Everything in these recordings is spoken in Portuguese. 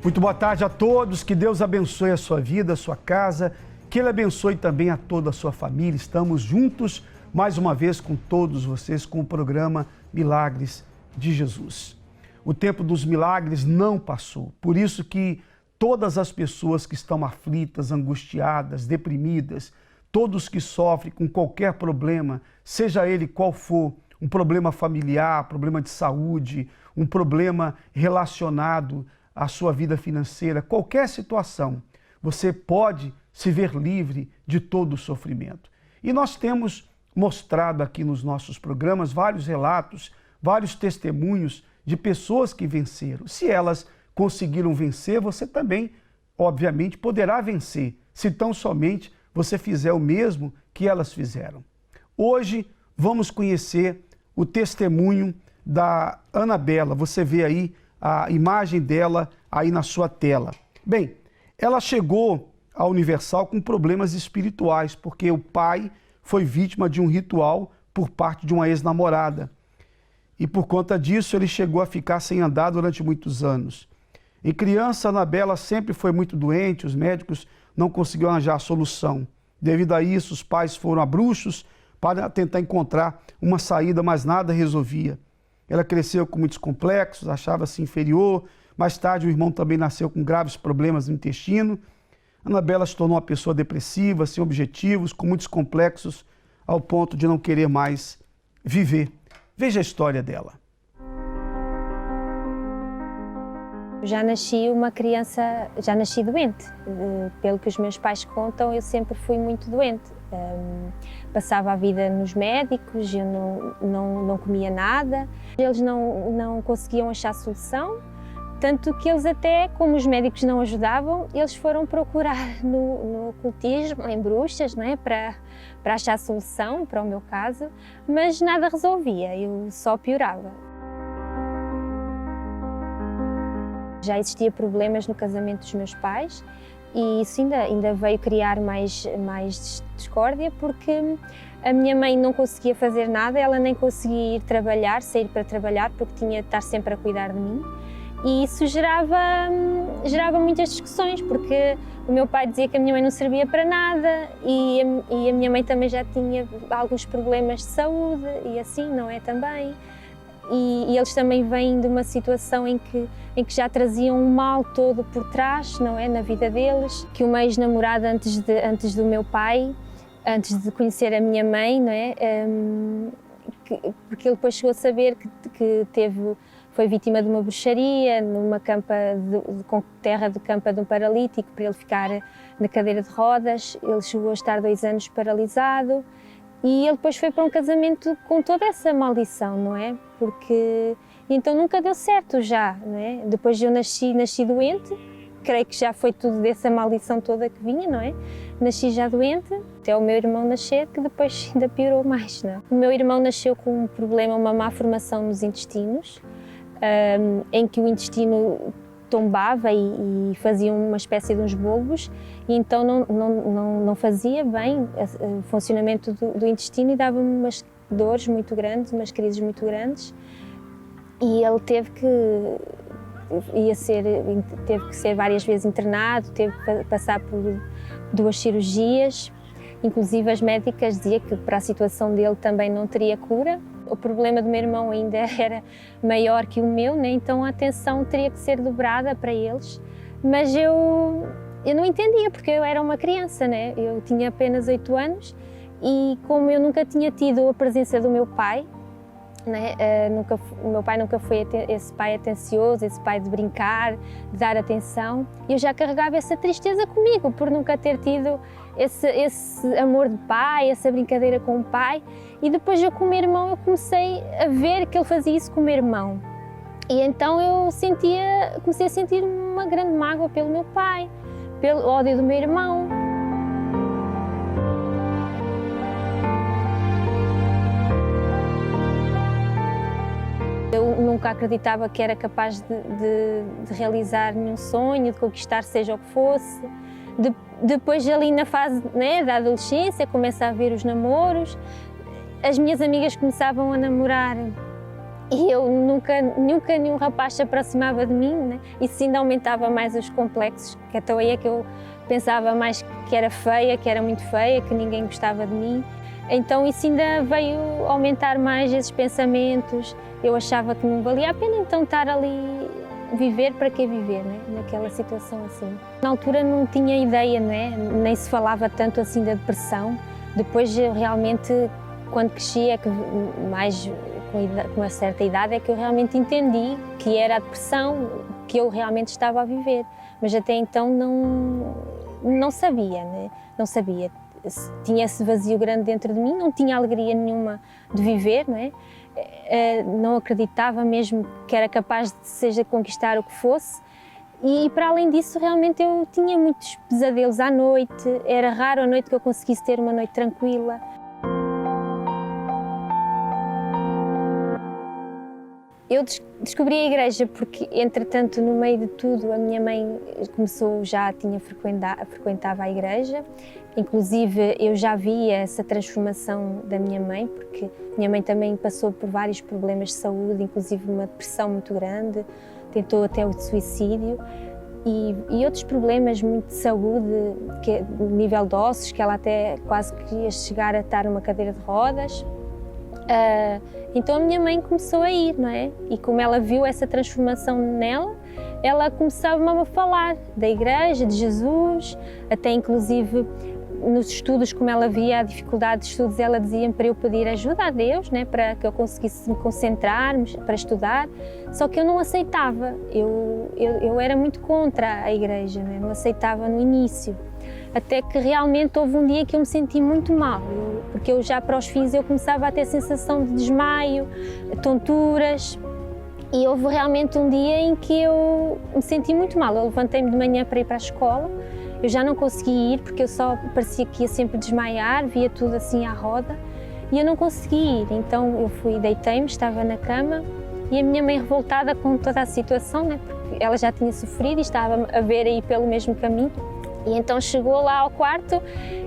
Muito boa tarde a todos, que Deus abençoe a sua vida, a sua casa, que Ele abençoe também a toda a sua família. Estamos juntos mais uma vez com todos vocês com o programa Milagres de Jesus. O tempo dos milagres não passou, por isso que todas as pessoas que estão aflitas, angustiadas, deprimidas, todos que sofrem com qualquer problema, seja ele qual for, um problema familiar, problema de saúde, um problema relacionado à sua vida financeira, qualquer situação, você pode se ver livre de todo o sofrimento. E nós temos mostrado aqui nos nossos programas vários relatos, vários testemunhos de pessoas que venceram. Se elas conseguiram vencer, você também, obviamente, poderá vencer, se tão somente você fizer o mesmo que elas fizeram. Hoje vamos conhecer o testemunho da Anabela. Você vê aí a imagem dela aí na sua tela. Bem, ela chegou à Universal com problemas espirituais, porque o pai foi vítima de um ritual por parte de uma ex-namorada. E por conta disso ele chegou a ficar sem andar durante muitos anos. Em criança, Anabela sempre foi muito doente, os médicos não conseguiam arranjar a solução. Devido a isso, os pais foram a bruxos para tentar encontrar uma saída, mas nada resolvia. Ela cresceu com muitos complexos, achava-se inferior. Mais tarde, o irmão também nasceu com graves problemas no intestino. Anabela se tornou uma pessoa depressiva, sem objetivos, com muitos complexos, ao ponto de não querer mais viver. Veja a história dela. Já nasci uma criança, já nasci doente. Pelo que os meus pais contam, eu sempre fui muito doente. Passava a vida nos médicos, eu não comia nada. Eles não conseguiam achar solução, tanto que eles até, como os médicos não ajudavam, eles foram procurar no ocultismo, em bruxas, não é? para achar solução para o meu caso, mas nada resolvia, eu só piorava. Já existia problemas no casamento dos meus pais e isso ainda veio criar mais discórdia, porque a minha mãe não conseguia fazer nada, ela nem conseguia ir trabalhar, sair para trabalhar, porque tinha de estar sempre a cuidar de mim. E isso gerava muitas discussões, porque o meu pai dizia que a minha mãe não servia para nada e a minha mãe também já tinha alguns problemas de saúde e assim, não é também. E eles também vêm de uma situação em que já traziam um mal todo por trás, não é, na vida deles. Que uma ex-namorada antes do meu pai, antes de conhecer a minha mãe, não é, porque ele depois chegou a saber que foi vítima de uma bruxaria numa campa com terra de campa de um paralítico, para ele ficar na cadeira de rodas. Ele chegou a estar 2 anos paralisado. E ele depois foi para um casamento com toda essa maldição, não é? Porque então nunca deu certo já, não é? Depois eu nasci doente, creio que já foi tudo dessa maldição toda que vinha, não é? Nasci já doente, até o meu irmão nascer, que depois ainda piorou mais, não é? O meu irmão nasceu com um problema, uma má formação nos intestinos, em que o intestino tombava e fazia uma espécie de uns bulbos, e então não fazia bem o funcionamento do intestino e dava-me umas dores muito grandes, umas crises muito grandes, e ele teve que ser várias vezes internado, teve que passar por 2 cirurgias, inclusive as médicas diziam que para a situação dele também não teria cura. O problema do meu irmão ainda era maior que o meu, né? Então a atenção teria que ser dobrada para eles, mas eu não entendia, porque eu era uma criança, né? Eu tinha apenas 8 anos e como eu nunca tinha tido a presença do meu pai, né? O meu pai nunca foi esse pai atencioso, esse pai de brincar, de dar atenção, eu já carregava essa tristeza comigo por nunca ter tido esse amor de pai, essa brincadeira com o pai. E depois eu com o meu irmão eu comecei a ver que ele fazia isso com o meu irmão. E então eu comecei a sentir uma grande mágoa pelo meu pai, pelo ódio do meu irmão. Eu nunca acreditava que era capaz de realizar nenhum sonho, de conquistar seja o que fosse. Depois ali na fase, né, da adolescência, começa a haver os namoros. As minhas amigas começavam a namorar e eu nunca nenhum rapaz se aproximava de mim, né? Isso ainda aumentava mais os complexos, que então aí é que eu pensava mais que era feia, que era muito feia, que ninguém gostava de mim. Então isso ainda veio aumentar mais esses pensamentos. Eu achava que não valia a pena então estar ali, viver para que viver, né? Naquela situação assim. Na altura não tinha ideia, né? Nem se falava tanto assim da depressão. Depois eu realmente, quando cresci, é que mais com uma certa idade, é que eu realmente entendi que era a depressão que eu realmente estava a viver. Mas até então não sabia, né? Não sabia. Tinha esse vazio grande dentro de mim, não tinha alegria nenhuma de viver, não é? Não acreditava mesmo que era capaz de seja conquistar o que fosse. E para além disso, realmente eu tinha muitos pesadelos à noite. Era raro a noite que eu conseguisse ter uma noite tranquila. Eu descobri a igreja porque, entretanto, no meio de tudo, a minha mãe frequentava a igreja. Inclusive, eu já via essa transformação da minha mãe, porque minha mãe também passou por vários problemas de saúde, inclusive uma depressão muito grande, tentou até o suicídio e outros problemas muito de saúde, nível de ossos, que ela até quase queria chegar a estar numa cadeira de rodas. Então a minha mãe começou a ir, não é? E como ela viu essa transformação nela, ela começava a falar da igreja, de Jesus, até inclusive nos estudos, como ela via a dificuldade de estudos, ela dizia para eu pedir ajuda a Deus, né? Para que eu conseguisse me concentrar para estudar, só que eu não aceitava, eu era muito contra a igreja, né? Não aceitava no início. Até que realmente houve um dia que eu me senti muito mal, porque eu já para os fins eu começava a ter sensação de desmaio, tonturas, e houve realmente um dia em que eu me senti muito mal. Eu levantei-me de manhã para ir para a escola, eu já não conseguia ir porque eu só parecia que ia sempre desmaiar, via tudo assim à roda, e eu não conseguia ir. Então eu fui, deitei-me, estava na cama, e a minha mãe, revoltada com toda a situação, né, porque ela já tinha sofrido e estava a ver aí pelo mesmo caminho, e então chegou lá ao quarto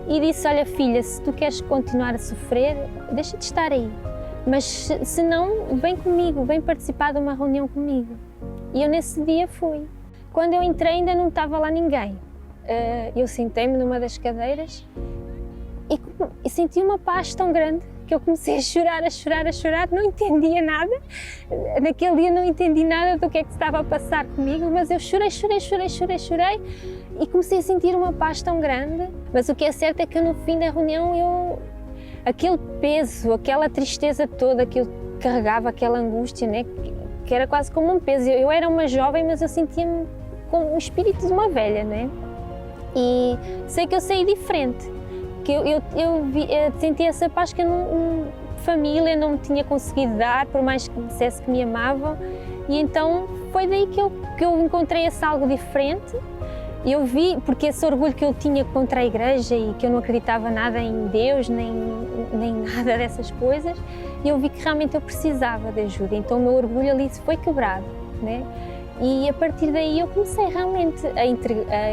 e disse: olha filha, se tu queres continuar a sofrer, deixa de estar aí, mas se não, vem comigo, vem participar de uma reunião comigo. E eu nesse dia fui. Quando eu entrei ainda não estava lá ninguém. Eu sentei-me numa das cadeiras e senti uma paz tão grande que eu comecei a chorar, não entendia nada. Naquele dia não entendi nada do que é que estava a passar comigo, mas eu chorei e comecei a sentir uma paz tão grande. Mas o que é certo é que no fim da reunião aquele peso, aquela tristeza toda que eu carregava, aquela angústia, né, que era quase como um peso. Eu era uma jovem, mas eu sentia-me com o espírito de uma velha, né? E sei que eu saí diferente, que eu senti essa paz que família não me tinha conseguido dar, por mais que me dissesse que me amavam. E então foi daí que eu encontrei esse algo diferente. Eu vi, porque esse orgulho que eu tinha contra a igreja e que eu não acreditava nada em Deus, nem nada dessas coisas, eu vi que realmente eu precisava de ajuda. Então o meu orgulho ali foi quebrado, né? E a partir daí eu comecei realmente a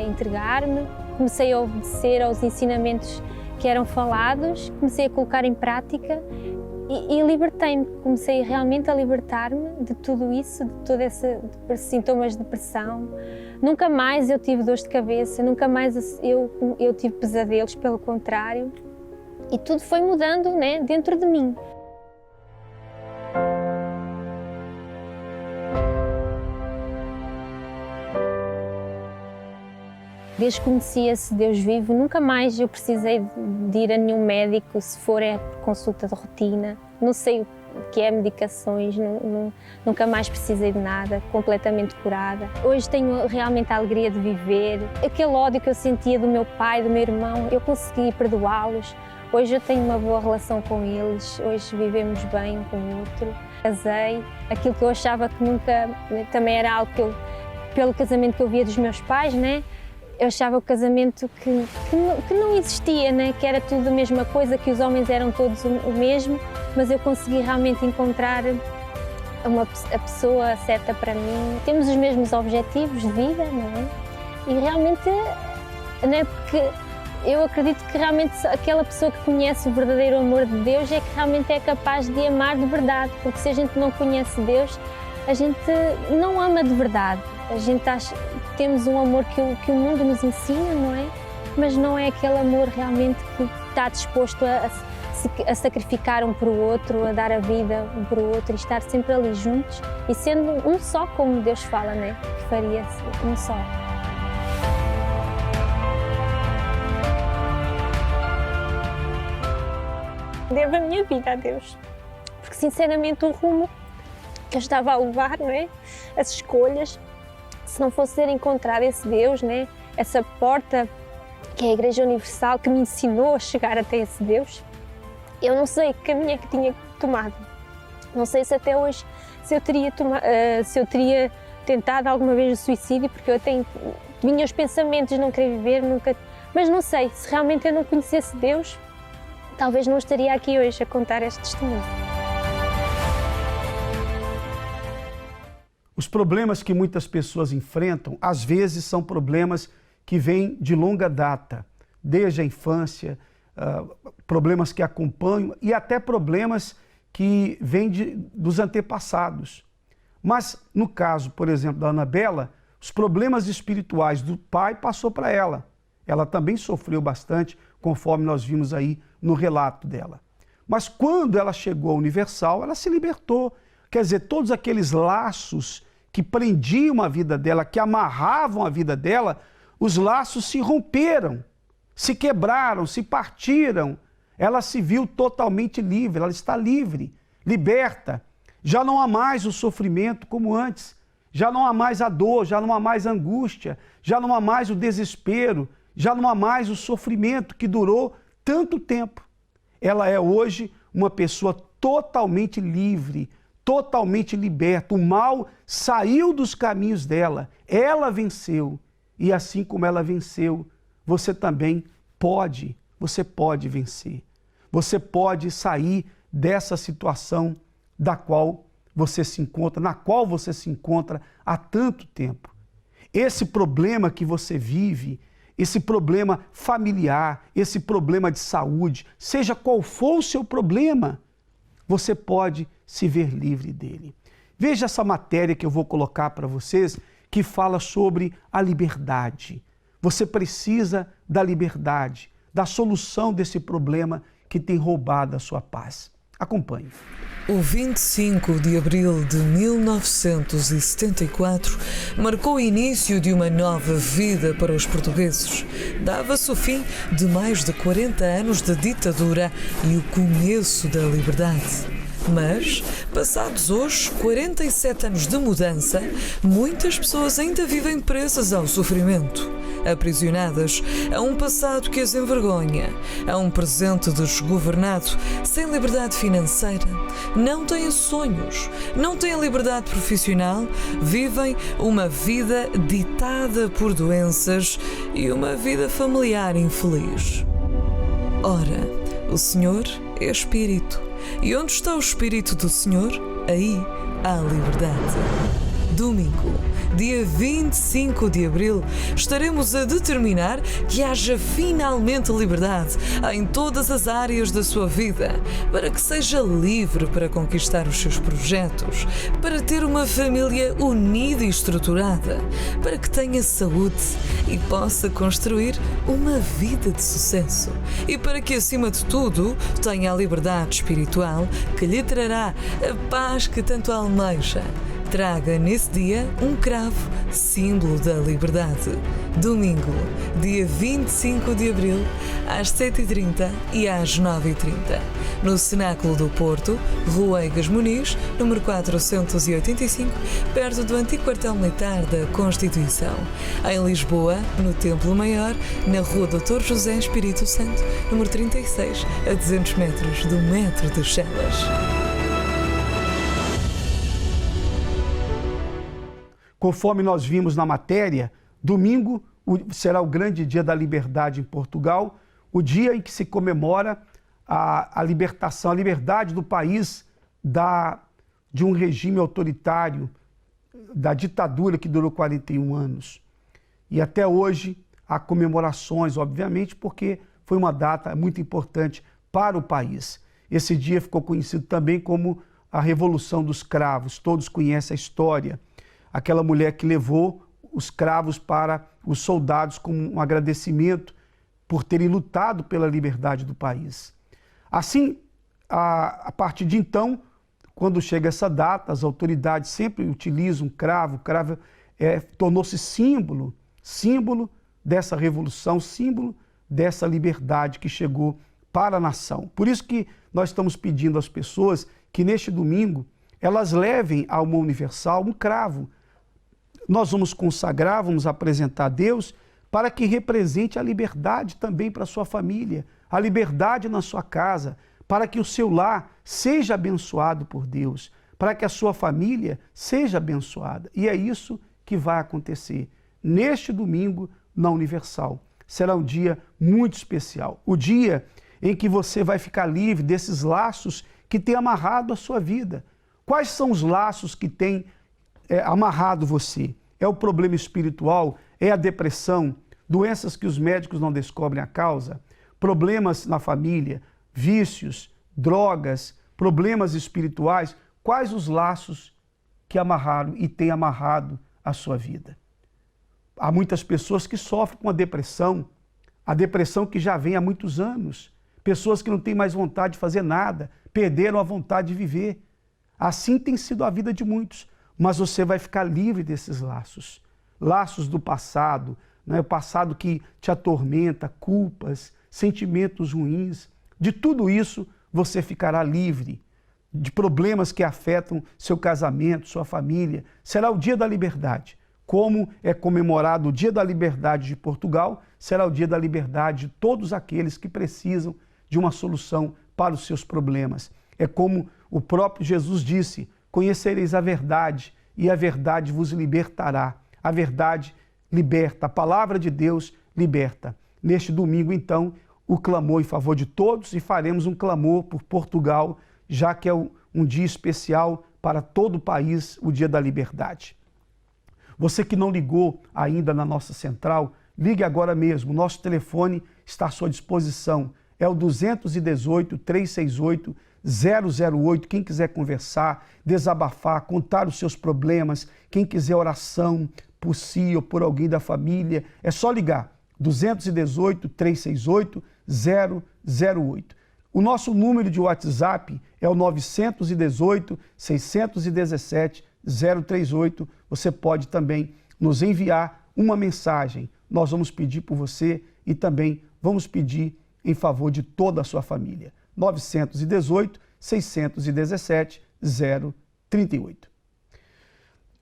entregar-me, comecei a obedecer aos ensinamentos que eram falados, comecei a colocar em prática e libertei-me, comecei realmente a libertar-me de tudo isso, de todos esses sintomas de depressão. Nunca mais eu tive dores de cabeça, nunca mais eu tive pesadelos, pelo contrário, e tudo foi mudando, né, dentro de mim. Desde que conheci esse Deus vivo, nunca mais eu precisei de ir a nenhum médico, se for consulta de rotina. Não sei o que é medicações, nunca mais precisei de nada, completamente curada. Hoje tenho realmente a alegria de viver. Aquele ódio que eu sentia do meu pai, do meu irmão, eu consegui perdoá-los. Hoje eu tenho uma boa relação com eles, hoje vivemos bem um com o outro. Casei, aquilo que eu achava que nunca, também era algo pelo casamento que eu via dos meus pais, né? Eu achava o casamento que não existia, né? Que era tudo a mesma coisa, que os homens eram todos o mesmo, mas eu consegui realmente encontrar a pessoa certa para mim. Temos os mesmos objetivos de vida, não é? E realmente, não é porque eu acredito que realmente aquela pessoa que conhece o verdadeiro amor de Deus é que realmente é capaz de amar de verdade, porque se a gente não conhece Deus, a gente não ama de verdade. A gente temos um amor que o mundo nos ensina, não é? Mas não é aquele amor realmente que está disposto a sacrificar um para o outro, a dar a vida um para o outro e estar sempre ali juntos e sendo um só, como Deus fala, né? Que faria um só. Devo a minha vida a Deus, porque sinceramente o rumo que eu estava a levar, não é? As escolhas, se não fosse ter encontrado esse Deus, né? Essa porta que é a Igreja Universal que me ensinou a chegar até esse Deus, eu não sei que caminho é que tinha tomado. Não sei se até hoje se eu teria tentado alguma vez o suicídio, porque eu vinha os pensamentos de não querer viver, nunca. Mas não sei, se realmente eu não conhecesse Deus, talvez não estaria aqui hoje a contar este testemunho. Os problemas que muitas pessoas enfrentam, às vezes, são problemas que vêm de longa data, desde a infância, problemas que acompanham e até problemas que vêm dos antepassados. Mas, no caso, por exemplo, da Anabela, os problemas espirituais do pai passou para ela. Ela também sofreu bastante, conforme nós vimos aí no relato dela. Mas quando ela chegou à Universal, ela se libertou. Quer dizer, todos aqueles laços que prendiam a vida dela, que amarravam a vida dela, os laços se romperam, se quebraram, se partiram. Ela se viu totalmente livre, ela está livre, liberta. Já não há mais o sofrimento como antes, já não há mais a dor, já não há mais a angústia, já não há mais o desespero, já não há mais o sofrimento que durou tanto tempo. Ela é hoje uma pessoa totalmente livre, totalmente liberta. O mal saiu dos caminhos dela, ela venceu. E assim como ela venceu, você também você pode vencer. Você pode sair dessa situação na qual você se encontra há tanto tempo. Esse problema que você vive, esse problema familiar, esse problema de saúde, seja qual for o seu problema, você pode se ver livre dele. Veja essa matéria que eu vou colocar para vocês, que fala sobre a liberdade. Você precisa da liberdade, da solução desse problema que tem roubado a sua paz. Acompanhe. O 25 de abril de 1974 marcou o início de uma nova vida para os portugueses. Dava-se o fim de mais de 40 anos de ditadura e o começo da liberdade. Mas, passados hoje 47 anos de mudança, muitas pessoas ainda vivem presas ao sofrimento, aprisionadas a um passado que as envergonha, a um presente desgovernado, sem liberdade financeira, não têm sonhos, não têm liberdade profissional, vivem uma vida ditada por doenças e uma vida familiar infeliz. Ora, o Senhor é Espírito. E onde está o Espírito do Senhor, aí há liberdade. Domingo, dia 25 de abril, estaremos a determinar que haja finalmente liberdade em todas as áreas da sua vida, para que seja livre para conquistar os seus projetos, para ter uma família unida e estruturada, para que tenha saúde e possa construir uma vida de sucesso, e para que, acima de tudo, tenha a liberdade espiritual que lhe trará a paz que tanto almeja. Traga nesse dia um cravo, símbolo da liberdade. Domingo, dia 25 de abril, às 7h30 e às 9h30. No Cenáculo do Porto, Rua Egas Muniz, número 485, perto do antigo quartel militar da Constituição. Em Lisboa, no Templo Maior, na Rua Dr. José Espírito Santo, número 36, a 200 metros do Metro de Chelas. Conforme nós vimos na matéria, domingo será o grande dia da liberdade em Portugal, o dia em que se comemora a libertação, a liberdade do país de um regime autoritário, da ditadura que durou 41 anos. E até hoje há comemorações, obviamente, porque foi uma data muito importante para o país. Esse dia ficou conhecido também como a Revolução dos Cravos. Todos conhecem a história. Aquela mulher que levou os cravos para os soldados como um agradecimento por terem lutado pela liberdade do país. Assim, a partir de então, quando chega essa data, as autoridades sempre utilizam o cravo tornou-se símbolo dessa revolução, símbolo dessa liberdade que chegou para a nação. Por isso que nós estamos pedindo às pessoas que neste domingo elas levem a uma universal um cravo. Nós vamos consagrar, vamos apresentar a Deus para que represente a liberdade também para a sua família, a liberdade na sua casa, para que o seu lar seja abençoado por Deus, para que a sua família seja abençoada. E é isso que vai acontecer neste domingo na Universal. Será um dia muito especial, o dia em que você vai ficar livre desses laços que têm amarrado a sua vida. Quais são os laços que têm amarrado você? É o problema espiritual? É a depressão? Doenças que os médicos não descobrem a causa? Problemas na família? Vícios? Drogas? Problemas espirituais? Quais os laços que amarraram e têm amarrado a sua vida? Há muitas pessoas que sofrem com a depressão que já vem há muitos anos. Pessoas que não têm mais vontade de fazer nada, perderam a vontade de viver. Assim tem sido a vida de muitos, mas você vai ficar livre desses laços. Laços do passado, né? O passado que te atormenta, culpas, sentimentos ruins. De tudo isso você ficará livre. De problemas que afetam seu casamento, sua família. Será o dia da liberdade. Como é comemorado o Dia da Liberdade de Portugal, será o dia da liberdade de todos aqueles que precisam de uma solução para os seus problemas. É como o próprio Jesus disse: conhecereis a verdade e a verdade vos libertará. A verdade liberta, a palavra de Deus liberta. Neste domingo, então, o clamor em favor de todos e faremos um clamor por Portugal, já que é um dia especial para todo o país, o Dia da Liberdade. Você que não ligou ainda na nossa central, ligue agora mesmo. Nosso telefone está à sua disposição. É o 218-368-008. Quem quiser conversar, desabafar, contar os seus problemas, quem quiser oração por si ou por alguém da família, é só ligar. 218-368-008. O nosso número de WhatsApp é o 918-617-038. Você pode também nos enviar uma mensagem. Nós vamos pedir por você e também vamos pedir em favor de toda a sua família. 918-617-038.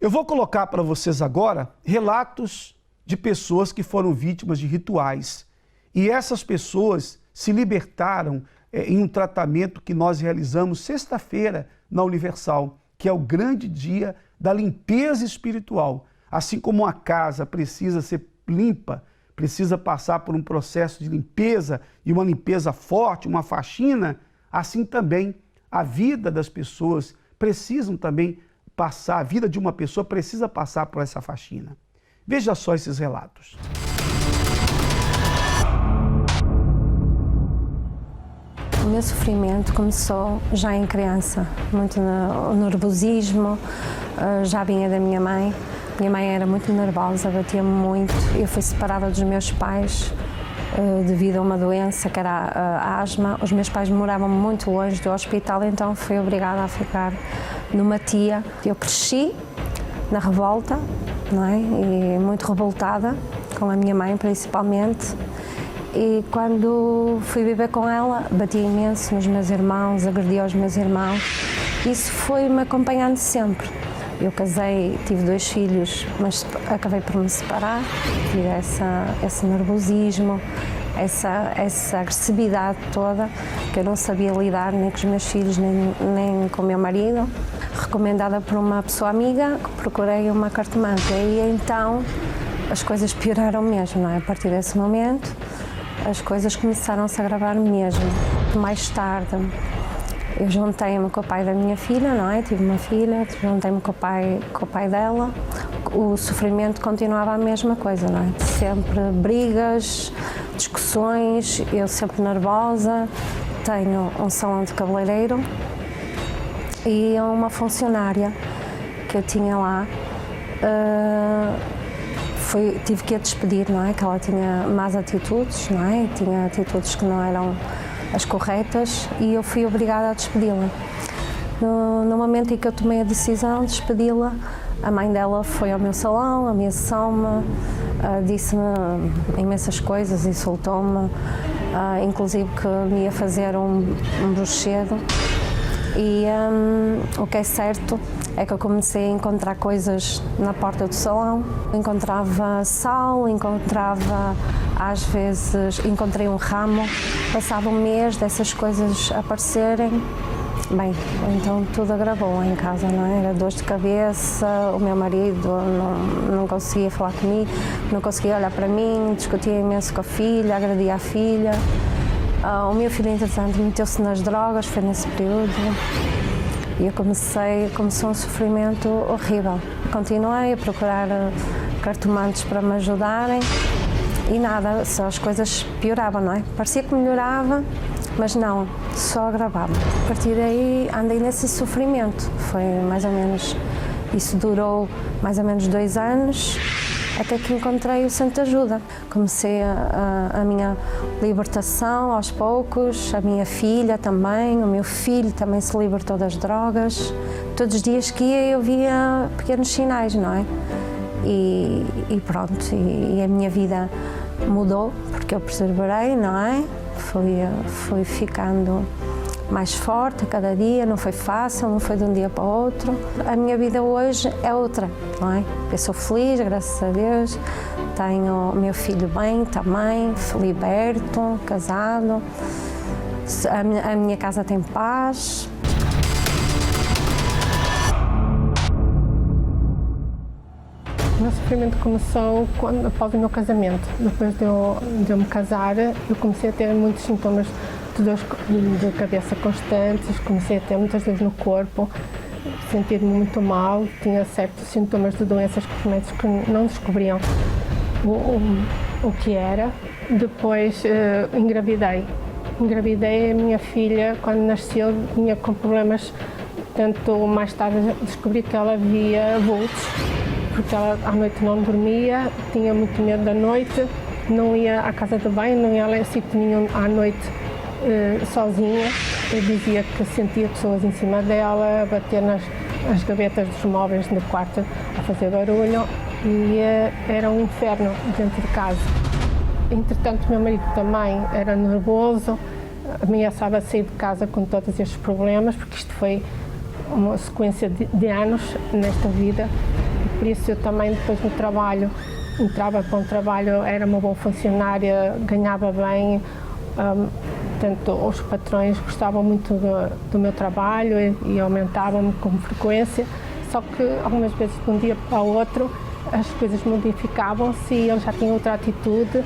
Eu vou colocar para vocês agora relatos de pessoas que foram vítimas de rituais. E essas pessoas se libertaram em um tratamento que nós realizamos sexta-feira na Universal, que é o grande dia da limpeza espiritual. Assim como uma casa precisa ser limpa, precisa passar por um processo de limpeza e uma limpeza forte, uma faxina, assim também a vida das pessoas precisam também passar, a vida de uma pessoa precisa passar por essa faxina. Veja só esses relatos. O meu sofrimento começou já em criança, muito no nervosismo, já vinha da minha mãe. Minha mãe era muito nervosa, batia-me muito. Eu fui separada dos meus pais devido a uma doença que era a asma. Os meus pais moravam muito longe do hospital, então fui obrigada a ficar numa tia. Eu cresci na revolta, não é? E muito revoltada, com a minha mãe principalmente. E quando fui viver com ela, batia imenso nos meus irmãos, agredia os meus irmãos. Isso foi-me acompanhando sempre. Eu casei, tive 2 filhos, mas acabei por me separar. Tive esse nervosismo, essa agressividade toda, que eu não sabia lidar nem com os meus filhos, nem com o meu marido. Recomendada por uma pessoa amiga, procurei uma cartomante. E então as coisas pioraram mesmo, não é? A partir desse momento, as coisas começaram-se a agravar mesmo. Mais tarde, eu juntei-me com o pai da minha filha, não é? Tive uma filha, juntei-me com o pai dela. o sofrimento continuava a mesma coisa, não é? Sempre brigas, discussões, eu sempre nervosa. Tenho um salão de cabeleireiro e uma funcionária que eu tinha lá, tive que a despedir, não é? Que ela tinha más atitudes, não é? Tinha atitudes que não eram as corretas e eu fui obrigada a despedi-la. No momento em que eu tomei a decisão de despedi-la, a mãe dela foi ao meu salão, ameaçou-me, disse-me imensas coisas, insultou-me, inclusive que me ia fazer um bruxedo. E o que é certo é que eu comecei a encontrar coisas na porta do salão. Encontrava sal, às vezes encontrei um ramo. Passado um mês dessas coisas aparecerem, bem, então tudo agravou lá em casa, não é? Era dores de cabeça, o meu marido não conseguia falar comigo, não conseguia olhar para mim, discutia imenso com a filha, agredia a filha. O meu filho, entretanto, meteu-se nas drogas, foi nesse período. E começou um sofrimento horrível. Continuei a procurar cartomantes para me ajudarem e nada, só as coisas pioravam, não é? Parecia que melhorava, mas não, só agravava. A partir daí andei nesse sofrimento, foi mais ou menos, isso durou mais ou menos 2 anos, até que encontrei o Centro de Ajuda. Comecei a minha libertação aos poucos, a minha filha também, o meu filho também se libertou das drogas. Todos os dias que ia eu via pequenos sinais, não é? E pronto, e a minha vida mudou, porque eu perseverei, não é? Fui ficando mais forte a cada dia, não foi fácil, não foi de um dia para o outro. A minha vida hoje é outra, não é? Eu sou feliz, graças a Deus, tenho o meu filho bem também, liberto, casado, a minha casa tem paz. O meu sofrimento começou após o meu casamento. Depois de eu me casar, eu comecei a ter muitos sintomas de dores de cabeça constantes, comecei a ter muitas dores no corpo, sentir-me muito mal, tinha certos sintomas de doenças que os médicos não descobriam o que era. Depois engravidei. A minha filha, quando nasceu, vinha com problemas, tanto mais tarde descobri que ela via vultos, porque ela à noite não dormia, tinha muito medo da noite, não ia à casa de banho, não ia a sítio nenhum à noite sozinha. Eu dizia que sentia pessoas em cima dela, a bater nas gavetas dos móveis no quarto, a fazer barulho, e era um inferno dentro de casa. Entretanto, meu marido também era nervoso, ameaçava sair de casa com todos estes problemas, porque isto foi uma sequência de anos nesta vida. Por isso eu também, depois no trabalho, entrava para um trabalho, era uma boa funcionária, ganhava bem, portanto os patrões gostavam muito do meu trabalho e aumentavam-me com frequência, só que algumas vezes de um dia para o outro as coisas modificavam-se e eles já tinham outra atitude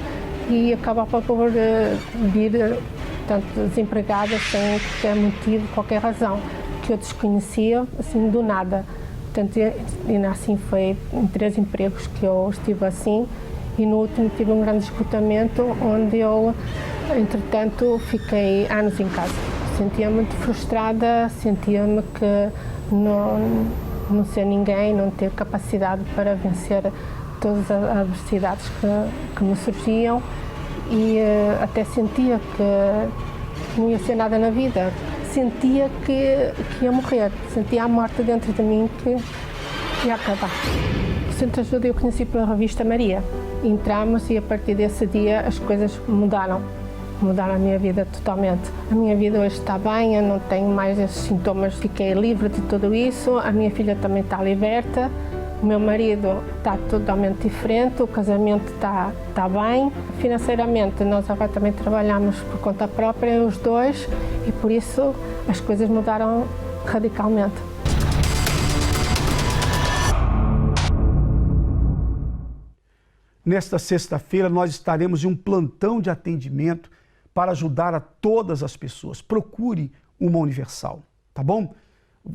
e acabava por vir, portanto, desempregadas sem qualquer motivo, qualquer razão, que eu desconhecia, assim, do nada. Portanto, e assim foi em 3 empregos que eu estive assim, e no último tive um grande esgotamento, onde eu, entretanto, fiquei anos em casa. Sentia-me muito frustrada, sentia-me que não ser ninguém, não ter capacidade para vencer todas as adversidades que me surgiam, e até sentia que não ia ser nada na vida. Sentia que ia morrer, sentia a morte dentro de mim que ia acabar. O Centro de Ajuda eu conheci pela revista Maria. Entramos e a partir desse dia as coisas mudaram a minha vida totalmente. A minha vida hoje está bem, eu não tenho mais esses sintomas, fiquei livre de tudo isso, a minha filha também está liberta, o meu marido está totalmente diferente, o casamento está bem. Financeiramente, nós agora também trabalhamos por conta própria, os dois, e por isso as coisas mudaram radicalmente. Nesta sexta-feira, nós estaremos em um plantão de atendimento para ajudar a todas as pessoas. Procure uma Universal, tá bom?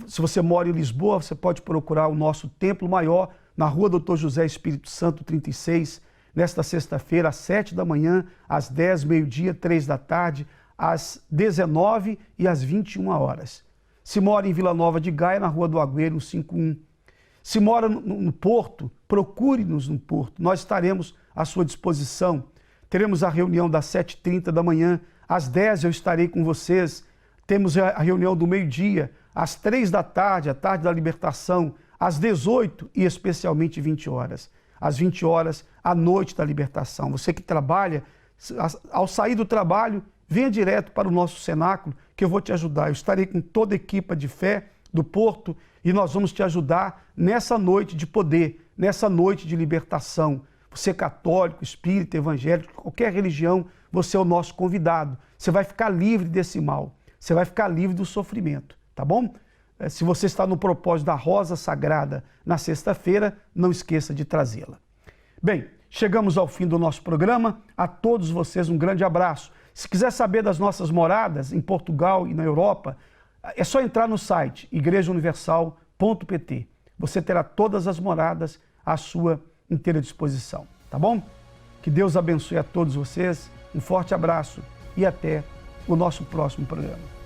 Se você mora em Lisboa, você pode procurar o nosso Templo Maior na Rua Dr. José Espírito Santo 36, nesta sexta-feira, às 7 da manhã, às 10, meio-dia, 3 da tarde, às 19 e às 21 horas. Se mora em Vila Nova de Gaia, na Rua do Agüero, 51. Se mora no Porto, procure-nos no Porto. Nós estaremos à sua disposição. Teremos a reunião das 7h30 da manhã, às 10 eu estarei com vocês. Temos a reunião do meio-dia, às 3 da tarde, a tarde da libertação, às 18 e especialmente 20 horas. Às 20 horas, a noite da libertação. Você que trabalha, ao sair do trabalho, venha direto para o nosso cenáculo, que eu vou te ajudar. Eu estarei com toda a equipe de fé do Porto e nós vamos te ajudar nessa noite de poder, nessa noite de libertação. Você é católico, espírita, evangélico, qualquer religião, você é o nosso convidado. Você vai ficar livre desse mal, você vai ficar livre do sofrimento, tá bom? Se você está no propósito da Rosa Sagrada na sexta-feira, não esqueça de trazê-la. Bem, chegamos ao fim do nosso programa. A todos vocês um grande abraço. Se quiser saber das nossas moradas em Portugal e na Europa, é só entrar no site igrejauniversal.pt. Você terá todas as moradas à sua inteira disposição, tá bom? Que Deus abençoe a todos vocês, um forte abraço e até o nosso próximo programa.